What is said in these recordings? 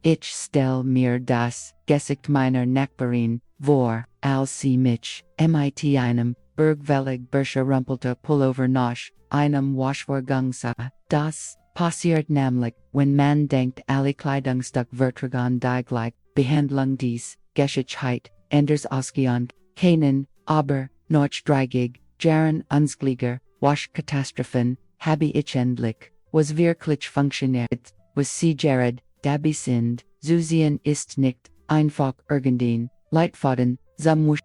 Ich stell mir das Gesicht meiner Nachbarin vor, als sie mich mit einem bergwellig beschrumpelte Pullover nach einem Waschvorgang sah. Das passiert nämlich, wenn man denkt, alle Kleidungsstück vertragen die gleiche Behandlung dies Geschichtsheit anders ausgehend, keinen, aber notdrigig, jaren unsgliger Waschkatastrophen habe ich endlich, was wirklich funktioniert, was sie jared, dabei sind, Zusehen ist nicht einfach irgendein Leitfaden, zum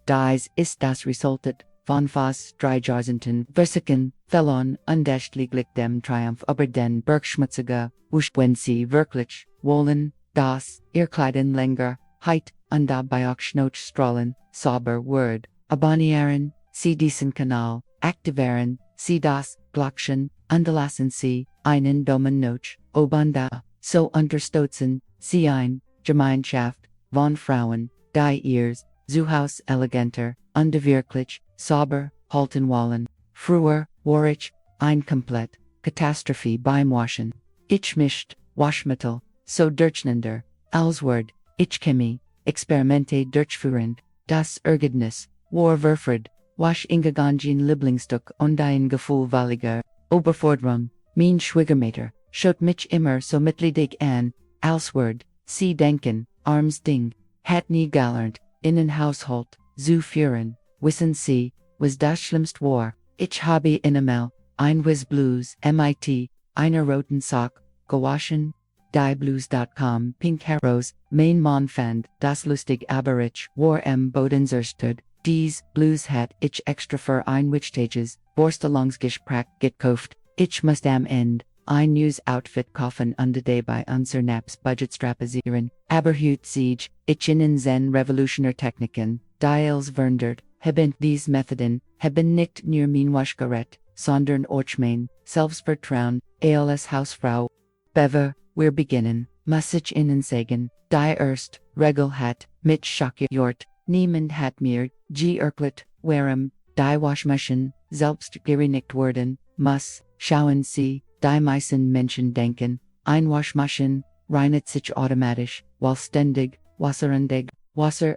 Dies ist das Resultat von fast 3.000 Versuchen, Fehlern unterschiedlich dem Triumph über den Bergschmutziger, wenn sie wirklich wollen, dass ihr Kleidung länger hält und dabei auch Schnauchstrahlen, sauber wird. Abonnieren Sie diesen Kanal, aktivieren Sie das Glöckchen, unterlassen Sie einen Daumen nach oben da, so unterstützen Sie eine Gemeinschaft von Frauen, die ihrs Zuhause eleganter und wirklich sauber halten wollen. Früher war ich eine komplett Katastrophe beim Waschen. Ich mischt Waschmittel so durcheinander, als würde ich Chemie Experimente durchführen. Das Ergebnis war Werford, Wasch ingegangen Lieblingsstück und ein gefühlwalliger Oberforderung. Mein Schwiegermutter schaut mich immer so mitleidig an, als würde sie denken, armes Ding, hat nie gelernt, in ein Haushalt zu führen. Wissen Sie, was das Schlimmste war? Ich habe einmal ein Wiz Blues mit einer roten Sock gewaschen. Dieblues.com Pink Heroes, mein Mann fand das lustig, aber ich war am Boden zerstört. Dies Blues hat ich extra für ein Wichtiges Vorstellungsgespräch gekauft. Ich musste am Ende ein neues Outfit kaufen und dabei unser Naps Budget strapazieren. Aber hüt sich, ich in Zen Revolutionär Techniken, dials verndert, haben dies Methoden, haben nicht nur mein Waschgerät, sondern auch mein Selbstvertrauen, als Hausfrau. Bever, wir beginnen, muss ich Ihnen sagen, die erste Regel hat mich schockiert. Niemand hat mir erklärt, warum die Waschmaschine selbst gereinigt werden muss. Schauen Sie, die meisten Menschen denken, ein Waschmaschine reinigt sich automatisch, weil ständig Wasser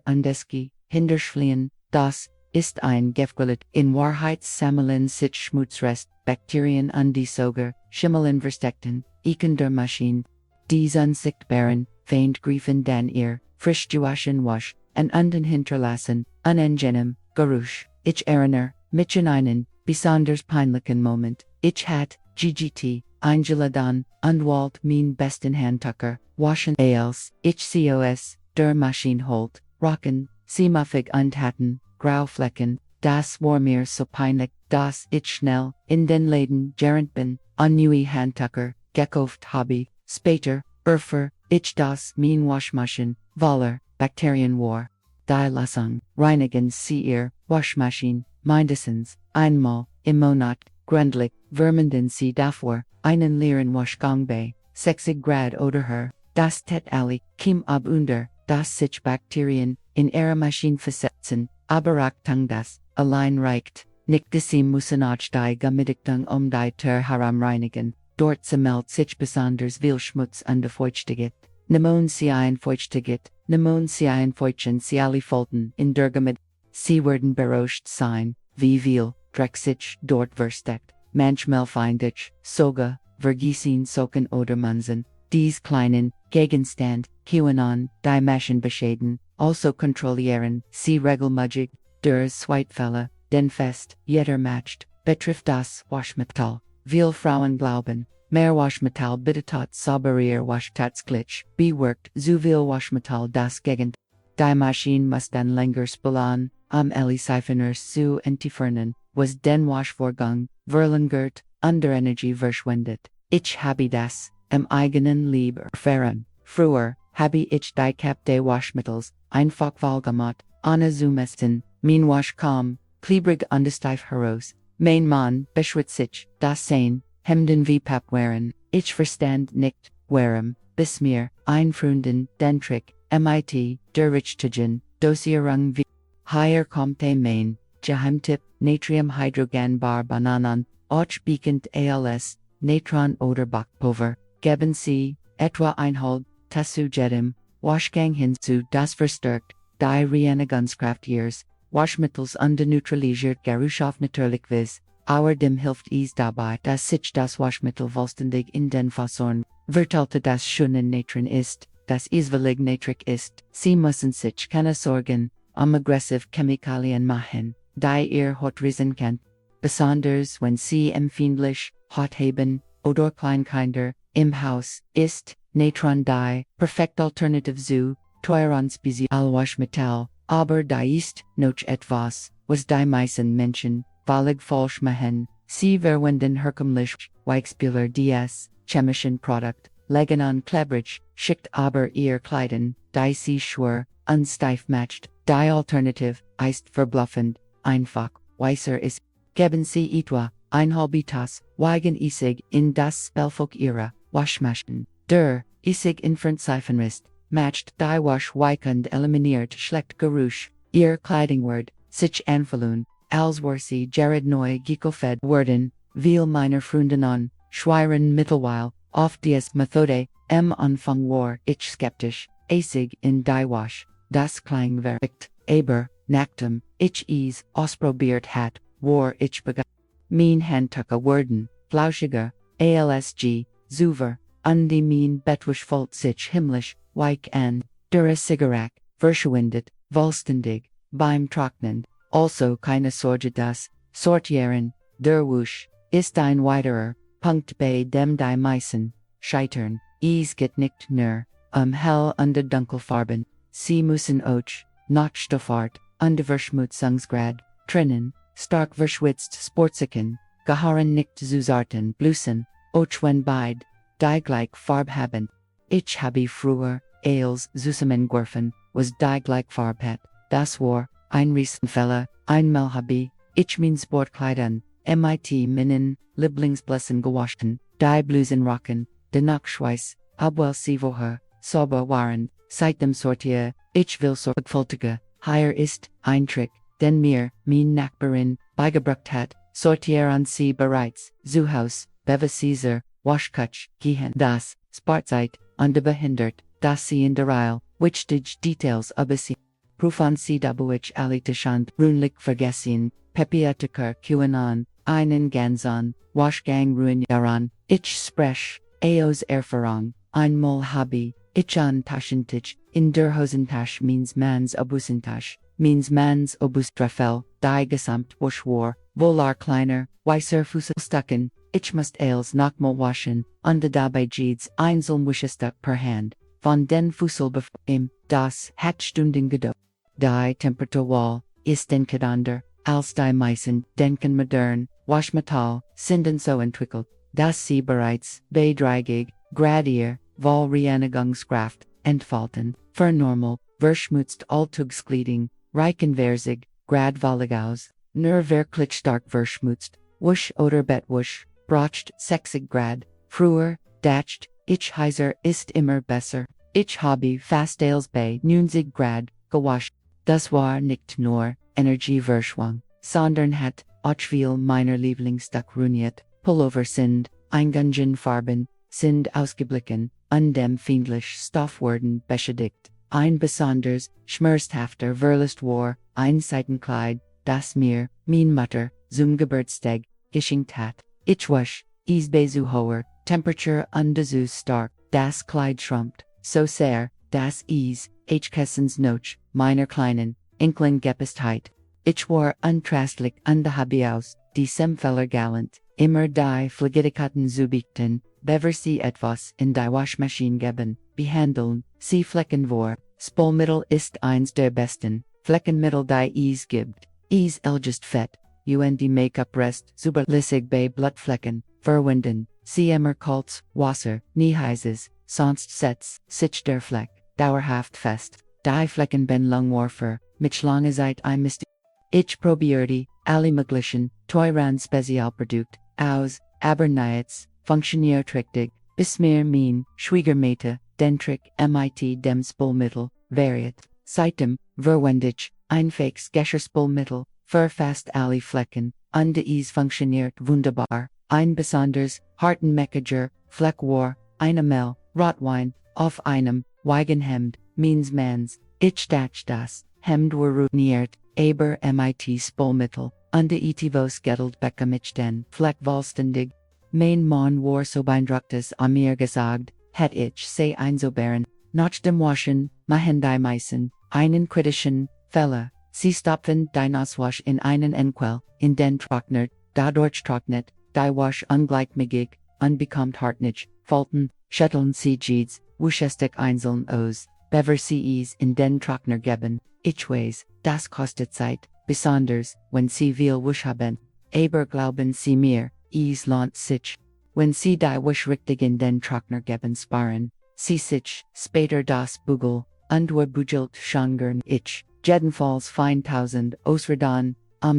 und Eski hinterfliehen. Das ist ein Gefgrillet. In Wahrheit sammeln sich Schmutzrest, Bakterien und die Sogar, Schimmel versteckten Iken der Maschine. Dies unsichtbaren Feind griefen dann ihr frisch gewaschen Wasch und unten hinterlassen unangenehm Geruch. Ich erinnere mich an einen besonders peinlichen Moment. Ich hat GGT eingeladen und wollte mein besten Handtucker waschen, als ich cos der Maschine holt, rocken, sie muffig und hatten Grauflecken. Das war mir so peinlich, dass ich schnell in den Läden gerannt bin und neue Handtucker gekauft habe. Später erfuhr ich das mein Waschmaschine voller Bakterien war. Die Lösung: reinigen Sie Ihr Waschmaschine mindestens einmal im Monat gründlich, vermeiden Sie davor einen leeren Waschgang bei 60 Grad oder höher. Das tät alle Kim ab unter, dass sich Bakterien in Ihrer Maschine versetzen, aber Achtung, das allein reicht nicht. Sie müssen auch die Gemidichtung die Tür herum reinigen. Dort sammelt sich besonders viel Schmutz und Feuchtigkeit. Nehmen Sie ein Feuchtigkeit, nehmen Sie ein Feuchten Sie alle Folten in der Gemid. Sie werden überrascht sein, wie viel Dreck sich dort versteckt. Manchmal find ich sogar vergessen Socken oder Munsen. Dies kleinen Gegenstand können die Maschine beschädigen. Also kontrollieren Sie regelmäßig der Zweitfälle, denn fest jeder macht, betrifft das Waschmittel. Viele Frauen glauben, mehr Waschmittel bedeutet sauberer Waschtatsglitch, bewirkt zu viel Waschmittel das Gegend. Die Maschine muss dann länger spülen, alle Siphoner zu entfernen, was den Waschvorgang verlängert und der Energie verschwendet. Ich habe das im eigenen Leib erfahren. Früher habe ich die Kap des Waschmittels einfach gemacht, ohne zu messen. Mein Wasch kam klebrig und steif heraus. Mein Mann beschwert sich, das sein Hemden wie Pappwaren. Ich verstand nicht, warum, bis mir ein Freundin den Trick mit der richtigen Dosierung wie hier kommt mein Geheimtipp: Natriumhydrogenbar Bananen, auch bekannt als Natron oder Backpulver. Geben Sie etwa 1/2 Tasu jedem, Washgang hinzu das verstärkt, die Reinigundskraft years, Waschmittels neutralisiert Geruchsstoff naturlichvis, our dem hilft es dabei, dass sich das Waschmittel vollständig in den Fasern verteilte das schönen Natron ist, das iswillig natrig ist, sie müssen sich keine Sorgen, aggressiv Chemikalien machen, die ihr hot risen kennt, besonders wenn sie empfindlich, hot haben, oder Kleinkinder, im Haus, ist, Natron die, perfekt Alternative zu, teuren Spezialwaschmittel, aber die ist, noch etwas, was die meisten Menschen, völlig falsch machen, sie verwenden herkömmlich, Weichspüler des, chemischen Produkt, legen an klebrig, schickt aber ihr Kleidung, die sie schwer, unsteif matcht, die Alternative, ist verbluffend, einfach, weißer ist, geben sie etwa, ein halbitas, weigen isig in das Spellfolk ihrer, Waschmaschen, der, isig infant Seifenrist, matcht die Wasch weikend eliminiert schlecht Geruch, ihr Kleidungswert, sich anfallen, als war sie Jared neu gekauft worden, viel meiner Freunden an, schweren Mittelweil, auf dies Methode, Anfang war ich skeptisch, asig in die Wasch, das klang verrückt, aber, nachdem ich es ausprobiert hat, war ich begeistert. Mein Handtucker worden, flauschiger, ALSG, zuver, die mein Bettwisch volt sich himmlisch, weich an, der Cigarette, verschwindet, vollständig, beim Trocknen, also keine Sorge das, sortieren, der Wusch, ist ein weiterer, Punkt bei dem die meisten, scheitern, es geht nicht nur, hell und dunkelfarben, sie müssen auch, nach Stoffart, und Verschmutzungsgrad, trennen, stark verschwitzt Sportsiken, gehören nicht zu zarten Blusen, auch wenn beid, die gleich Farb haben. Ich habe früher, als zusammengeworfen, was die gleich Farb hat, das war, ein Riesenfehler, einmal habe ich mein Sportkleidern, mit meinen Lieblingsbläsen gewaschen, die Blusenrocken, die Nachschweiß, obwohl sie vorher, sauber waren, seit dem Sortier, ich will sorgfältiger, hier ist, ein Trick, den mir, mein Nachbarin, beigebracht hat, sortieren sie bereits, zu Haus, beva Caesar, Waschkutsch, gehen das, Sportzeit, unbehindert, dass sie in der Reihe, wichtig Details übersehen. Prüfen sie dadurch alle Tischand, runlich vergessen, Pepiatiker QAnon, einen Ganzon, Waschgang RUINIEREN, ich sprech, aus Erfahrung, einmal habe, ich an Taschentich, in der Hosentasche means mans Obusentasche, means mans Obustrafel, die gesamt Wasch war, wohl kleiner, weißer Fußstucken, ich must als nochmal waschen, und dabei jedes Einzelwischestück per Hand, von den Fussel befreien, das hat Stunden gedauert. Die Temperaturwahl ist denkender, als die meisten denken modern, Waschmittel sind so entwickelt, dass sie bereits bei 30 Grad ihr Reinigungskraft entfalten, für normal, verschmutzt Alltagskleidung, reichen versig, gradvöllig aus, nur wirklich stark verschmutzt, Wusch oder Bettwusch, braucht 60 Grad, früher, dacht, ich heiser ist immer besser, ich habe fast als bei 90 Grad, gewaschen. Das war nicht nur Energieverschwang, sondern hat auch viel meiner Lieblingsstück ruiniert, Pullover sind, eingegangen Farben, sind ausgeblichen, und dem fiendlich Stoff wurden beschädigt. Ein besonders, schmerzhafter Verlust war, ein Seitenkleid, das mir, mein Mutter, zum Geburtstag, geschenkt hat. Ich wasch, es bei zu hoher Temperatur und zu stark, das Kleid schrumpft, so sehr, dass es, Kessens noch, meiner kleinen, Inkling Gepestheit. Ich war untrastlich und habe aus, diesem Fehler galant, immer die Flüssigkeiten zubieten, bever sie etwas in die Waschmaschine geben, behandeln, sie Flecken vor, Spülmittel ist eins der besten, Fleckenmittel die es gibt, es elgest fett, und Make-up rest superlissig bei Blutflecken, verwenden, sie immer kalts, Wasser, nie heißes, sonst setzt sich der Fleck, dauerhaft fest, die Flecken ben lang warfer, mit lange Zeit ein Mist. Ich probierte, alle möglichen, teuren Spezialprodukt, aus, aber nichts, funktioniert richtig, bis mir mein Schwiegermate, den Trick mit dem Spülmittel, variiert. Seitdem, verwendig, einfaches Geschirrspülmittel, für fast alle Flecken, und es funktioniert wunderbar, ein besonders, harten Meckager, Fleck war, eine Mel, Rotwein, auf einem, Weigenhemd, means mans, ich das, Hemd were ruiniert, aber mit Spolmittel, unde etivos gedelt beckamich den Fleckvollständig, mein Mann war so beeindruckt an mir gesagt, het ich sei einsoberen, nach dem Waschen, machen die meisten, einen kritischen Fehler, sie stopfen die Nasswasch in einen Enquell, in den Trockner, dadurch trocknet, die Wasch ungleichmäßig, unbekommt hartnich, Falten, Schütteln sie Jeeds, wuschestig einzeln aus, bever sie in den Trockner geben, ich weiß, das kostet Zeit, besonders, wenn sie viel Wusch haben, aber glauben sie mir, es lohnt sich. Wenn sie die Wusch richtig in den Trockner geben sparen, sie sich, später das Bugel, und bugelt schon gern ich, jedenfalls fein tausend Ausreden,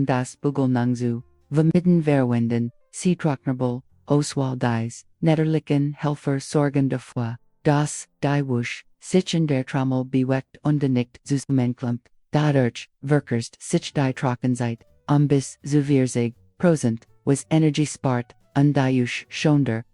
das Bugel nangzu, vermitten verwenden, sie trocknerbel, Oswald dies, netterlichen Helfer sorgen dafür, dass die Wusch, sich in der Trommel bewegt und nicht zusammenklemmt, dadurch, verkürzt sich die Trockenzeit, bis zu 40%, was Energie spart, und die Wusch schonender,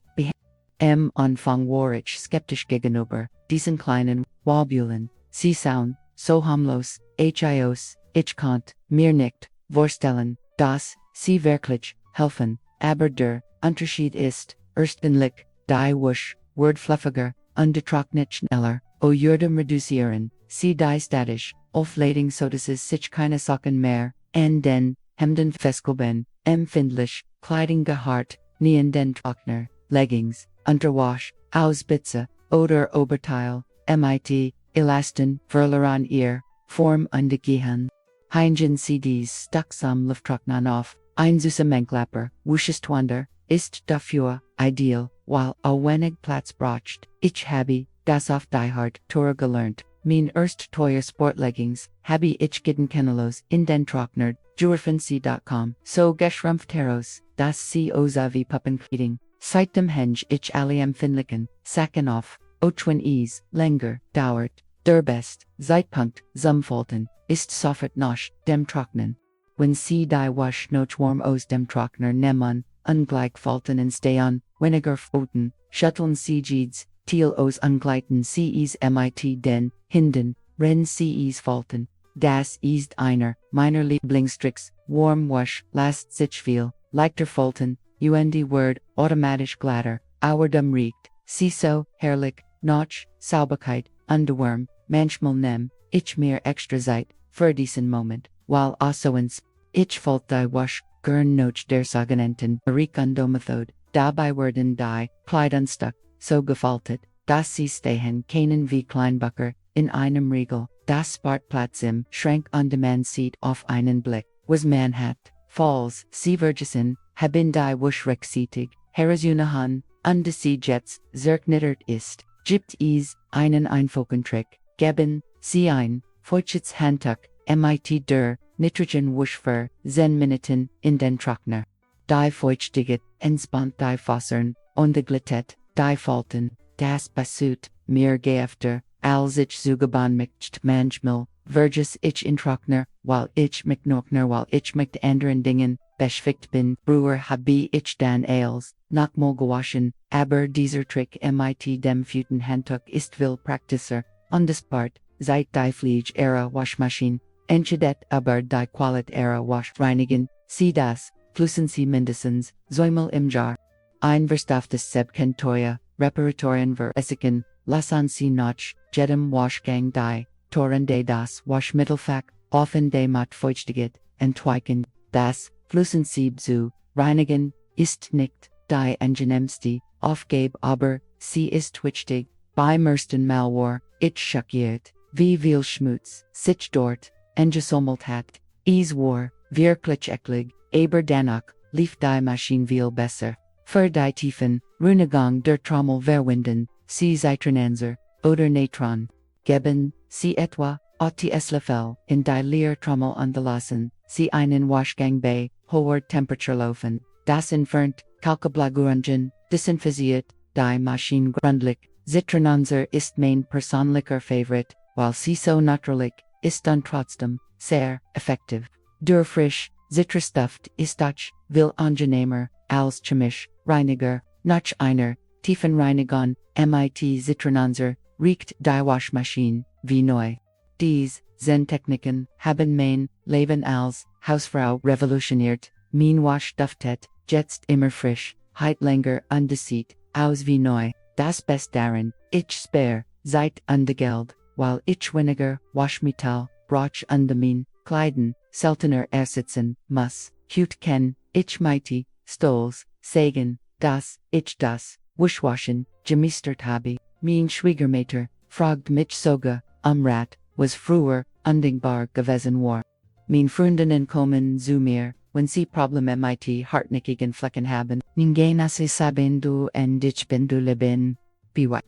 am Anfang war ich skeptisch gegenüber diesen kleinen Wobulen, sie sauen, so harmlos, ich konnt mir nicht vorstellen, dass sie wirklich helfen, aber der Unterschied ist, erstens, die Wusch, wird fluffiger, und trocknet schneller, jerdem reduzieren, sie die statisch, auflading so dass es sich keine Socken mehr, an den Hemden festkleben, empfindlich, Kleidung gehart, nie in den Trockner, Leggings, Unterwasch, Ausbitze, oder Oberteil, mit, Elasten, verloren ihr, Form und Gehirn. Heingen CDs stucksam Lufttrocknen auf, ein Zusammenklapper, Wuschestwander, ist dafür, ideal, while a wenig Platz braucht. Ich habe, das auf die Hard Tour gelernt, mein erst teuer Sportleggings, habe ich gitten Kennelos in den Trockner, jurfenc.com, so geschrumpft heraus, dass sie osavi Puppenkleiding, seit dem Henge ich alle empfindlichen, Sacken auf, Otwin länger, dauert, der best, Zeitpunkt, Zumfalten, ist sofort nach dem Trocknen. Wenn sie die Wasch noch warm aus dem Trockner nehmen, ungleichfalten und stehen, weniger Pfoten, schütteln sie Jeeds, Thiel aus ungleiten CEs mit den Hinden, ren CEs falten. Das ist einer meiner Lieblingstricks, warm Wasch, lasst sich viel, leichter falten, word, automatisch glatter, auerdem riecht, sie so, herrlich, nach, Sauberkeit, Underworm, manchmal nehm, ich mir extra Zeit, für diesen Moment, while also ins, ich falt die Wasch, gern noch der sogenannten Methode, dabei werden die Kleidungsstück so gefaltet, dass sie stehen können wie Kleinbucker, in einem Riegel, das spart Platz im Schrank und man sieht auf einen Blick, was man hat, falls sie vergessen, haben die Wusch rechtzeitig, herausgenommen, und sie jetzt zerknittert ist, gibt es einen einfachen Trick, geben sie ein, feuchtes Handtuch, mit der Nitrogen Wusch für 10 Minuten in den Trockner. Die Feuchtigkeit entspannt die Fasern, und glättet die Falten, das passiert mir öfter, als ich zugeban mich manchmal, verges ich in Trockner, while ich mich mit anderen Dingen beschäftigt bin, Brewer habe ich dann als, nochmal gewaschen, aber dieser Trick mit dem feuchten Handtuch ist viel praktischer, und spart, seit die Fliege-Ära Waschmaschine, entscheidet aber die Qualität-Ära Waschreinigen, sie das, flüssen sie mindestens, zweimal im Jahr. Ein verstafftes Sebkentoya, Reparatorien Essigen, lassen sie nach, jedem Waschgang die, Torrende das Waschmittelfach, offen de mat Feuchtigkeit, entweichen, das, flüssen sie zu, reinigen, ist nicht, die angenehmste, Aufgabe aber, sie ist wichtig, beim ersten Mal war, ich schockiert, wie viel Schmutz, sich dort, angesammelt hat, es war, wirklich eklig, aber danach, lief die Maschine viel besser. Für die tiefen, Reinigung der Trommel verwenden, sie Zitronenser, oder Natron, geben, sie etwa, Löffel, in die Leertrommel unterlassen, sie einen Waschgang bei, hoher Temperatur laufen, das entfernt, Kalkablagurangen, desinfiziert, die Maschine gründlich, Zitronenser ist mein persönlicher Favorit, weil sie so natürlich, ist dann trotzdem, sehr, effektiv. Der frisch, Zitronstuft ist doch, viel angenehmer, als chemisch, Reiniger, nach einer, tiefen Reinigung, mit Zitronenser, riecht die Waschmaschine, wie neu. Dies sind Techniken, haben mein Leben als Hausfrau revolutioniert, mein Waschduftet, jetzt immer frisch, heit länger undeceit, aus wie neu. Das Best darin, ich spare, Zeit und Geld, weil ich weniger Waschmittel brauch und mein Kleiden seltener ersetzen muss. Hut kein, ich mighty, stolz, sagen, dass ich das Wäschewaschen gemeistert habe. Mein Schwiegervater fragt mich sogar, Rat, was früher undenkbar gewesen war. Mein Freundinnen kommen zu mir, wenn sie Probleme mit hartnäckigen Flecken haben. Ninguém nasce sabendo und ich bin du leben.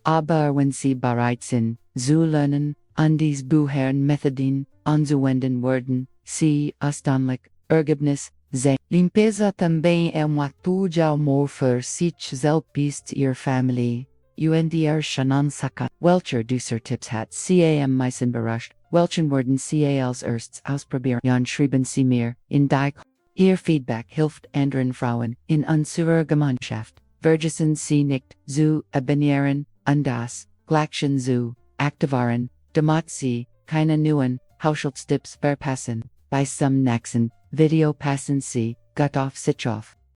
Aber wenn sie bereit sind, zu lernen, an dies Büchern Methoden anzuwenden werden, sie erstaunlich Ergebnis sehen. Limpeza também é ato de amor für sich selbst ihr Familie. UNDR Shannon Saka. Welcher Düser Tipps hat CAM meisten überrascht. Welchen werden Sie als erstes ausprobieren? Jan schreiben Sie mir in die. Ihr Feedback hilft anderen Frauen in unserer Gemeinschaft. Vergessen Sie nicht zu abonnieren und das Glöckchen zu aktivieren, damit Sie keine neuen Haushaltstipps verpassen. Bei zum nächsten Video passen Sie gut auf sich auf.